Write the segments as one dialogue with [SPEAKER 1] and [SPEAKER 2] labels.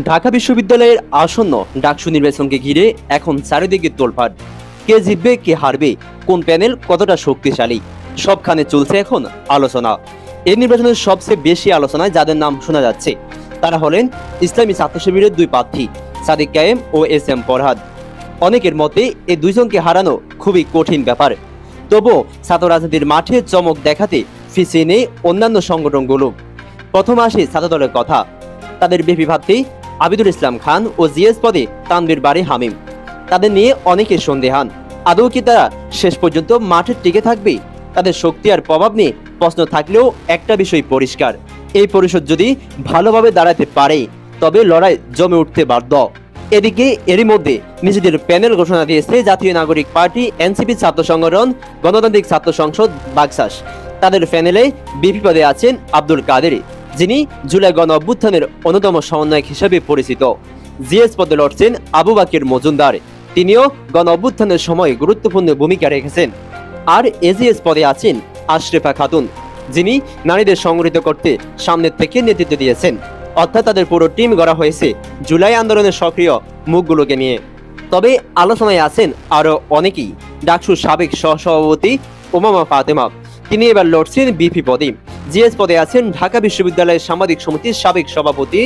[SPEAKER 1] ঢাকা বিশ্ববিদ্যালয়ের আসন্ন ডাকসু নির্বাচনকে ঘিরে এখন চারিদিকে তোলপাড়। কে জিতবে, কে হারবে, কোন প্যানেল কতটা শক্তিশালী, সবখানে চলছে এখন আলোচনা। এই নির্বাচনের সবচেয়ে বেশি আলোচনায় যাদের নাম শোনা যাচ্ছে তারা হলেন ইসলামী ছাত্র শিবিরের দুই প্রার্থী সাদিক কায়েম ও এস এম ফরহাদ। অনেকের মতে এই দুইজনকে হারানো খুবই কঠিন ব্যাপার। তবুও ছাত্র রাজনীতির মাঠে চমক দেখাতে পিছিয়ে নেই অন্যান্য সংগঠনগুলো। প্রথম আসে ছাত্র দলের কথা। তাদের বিপি প্রার্থী আবিদুল ইসলাম খান ও জিএস পদে তানভীর বারী হামিম। তাদের নিয়ে অনেকে সন্দেহান, আদৌ কি তারা শেষ পর্যন্ত মাঠে টিকে থাকবে? তাদের শক্তি আর প্রভাব নিয়ে প্রশ্ন থাকলেও একটা বিষয় পরিষ্কার, এই পরিষদ যদি ভালোভাবে দাঁড়াতে পারে তবে লড়াই জমে উঠতে বাধ্য। এদিকে এরই মধ্যে নিজেদের প্যানেল ঘোষণা দিয়েছে জাতীয় নাগরিক পার্টি, এনসিপি, ছাত্র সংগঠন, গণতান্ত্রিক ছাত্র সংসদ, বাকশাস। তাদের প্যানেলে বিপি পদে আছেন আব্দুল কাদের, যিনি জুলাই গণ অভ্যুত্থানের অন্যতম সমন্বয়ক হিসেবে পরিচিত। জিএস পদে লড়ছেন আবু বাকির মজুমদার, তিনিও গণ অভ্যুত্থানের সময় গুরুত্বপূর্ণ ভূমিকা রেখেছেন। আর এজিএস পদে আছেন আশরেফা খাতুন, যিনি নারীদের সংগঠিত করতে সামনের থেকে নেতৃত্ব দিয়েছেন। অর্থাৎ তাদের পুরো টিম গড়া হয়েছে জুলাই আন্দোলনের সক্রিয় মুখগুলোকে নিয়ে। তবে আলোচনায় আছেন আরো অনেকেই। ডাকসুর সাবেক সহসভাপতি ওমামা ফাতেমা, তিনি এবার লড়ছেন বিপি পদে। জিএস পদে আছেন ঢাকা বিশ্ববিদ্যালয়ের সাংবাদিক সমিতির সাবেক সভাপতি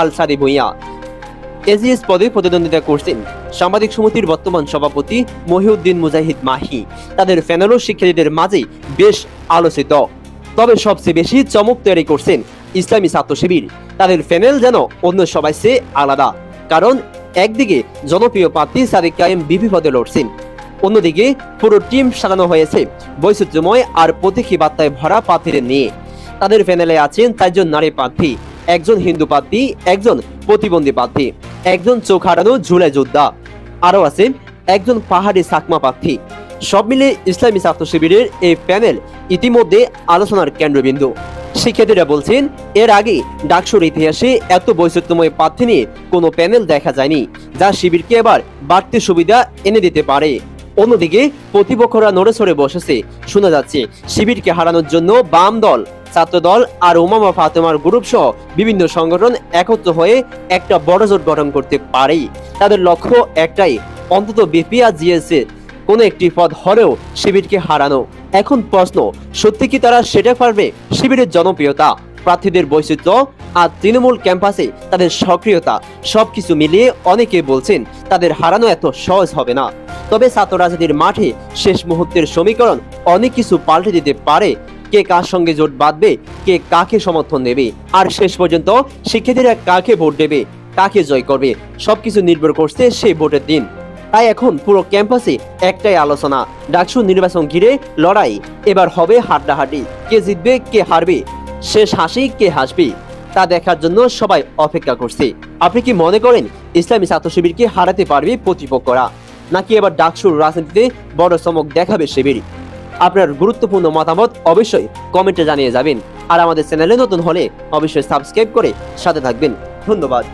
[SPEAKER 1] আল সাদি ভুঁইয়া। এজিএস পদে প্রতিদ্বন্দ্বিতা করছেন সাংবাদিক সমিতির বর্তমান সভাপতি মহিউদ্দিন মুজাহিদ মাহি। তাদের প্যানেলও শিক্ষার্থীদের মাঝে বেশ আলোচিত। তবে সবচেয়ে বেশি চমক তৈরি করছেন ইসলামী ছাত্র শিবির। তাদের প্যানেল যেন অন্য সবাই চেয়ে আলাদা, কারণ একদিকে জনপ্রিয় প্রার্থী সাদিক কায়েম বিপি পদে লড়ছেন, অন্যদিকে পুরো টিম সাজানো হয়েছে বৈচিত্র্যময় আর প্রতীকী বার্তায় ভরা প্রার্থীদের নিয়ে। তাদের প্যানেলে আছেন 4 জন নারী প্রার্থী, একজন হিন্দু প্রার্থী, একজন প্রতিবন্ধী প্রার্থী, একজন চোখ হারানো ঝুলাই যোদ্ধা, আরো আছে একজন পাহাড়ি চাকমা প্রার্থী। সব মিলে ইসলামী ছাত্র শিবিরের এই প্যানেল ইতিমধ্যে আলোচনার কেন্দ্রবিন্দু। শিক্ষার্থীরা বলছেন, এর আগে ডাকসুর ইতিহাসে এত বৈচিত্র্যময় প্রার্থী নিয়ে কোনো প্যানেল দেখা যায়নি, যা শিবিরকে এবার বাড়তি সুবিধা এনে দিতে পারে। অন্যদিকে প্রতিপক্ষরা নড়ে সরে বসেছে। শোনা যাচ্ছে শিবিরকে হারানোর জন্য বাম দল, ছাত্র দল আর ওমামা ফাতেমার গ্রুপ সহ বিভিন্ন সংগঠন একত্র হয়ে একটা বড় জোট গঠন করতে পারে। তাদের লক্ষ্য একটাই, অন্তত বিপি আর জিএস কোন একটি পদ হলেও শিবিরকে হারানো। এখন প্রশ্ন, সত্যি কি তারা সেটা পারবে? শিবিরের জনপ্রিয়তা, প্রার্থীদের বৈচিত্র্য আর তৃণমূল ক্যাম্পাসে তাদের সক্রিয়তা সবকিছু মিলিয়ে অনেকে বলছেন তাদের হারানো এত সহজ হবে না। তবে ছাত্র রাজনীতির মাঠে শেষ মুহূর্তের সমীকরণ অনেক কিছু পাল্টে দিতে পারে। কে কার সঙ্গে জোট বাঁধবে, কে কাকে সমর্থন দেবে, আর শেষ পর্যন্ত শিক্ষার্থীরা কাকে ভোট দেবে, কাকে জয় করবে, সবকিছু নির্ভর করছে সেই ভোটের দিন। তাই এখন পুরো ক্যাম্পাসে একটাই আলোচনা, ডাকসু নির্বাচন ঘিরে লড়াই এবার হবে হাড্ডাহাড্ডি। কে জিতবে, কে হারবে, শেষ হাসি কে হাসবে, তা দেখার জন্য সবাই অপেক্ষা করছে। আপনি কি মনে করেন ইসলামী ছাত্র শিবিরকে হারাতে পারবে প্রতিপক্ষরা, নাকি এবার ডাকসুর রাজনীতিতে বড় চমক দেখাবে শিবির? আপনার গুরুত্বপূর্ণ মতামত অবশ্যই কমেন্টে জানিয়ে যাবেন। আর আমাদের চ্যানেলে নতুন হলে অবশ্যই সাবস্ক্রাইব করে সাথে থাকবেন। ধন্যবাদ।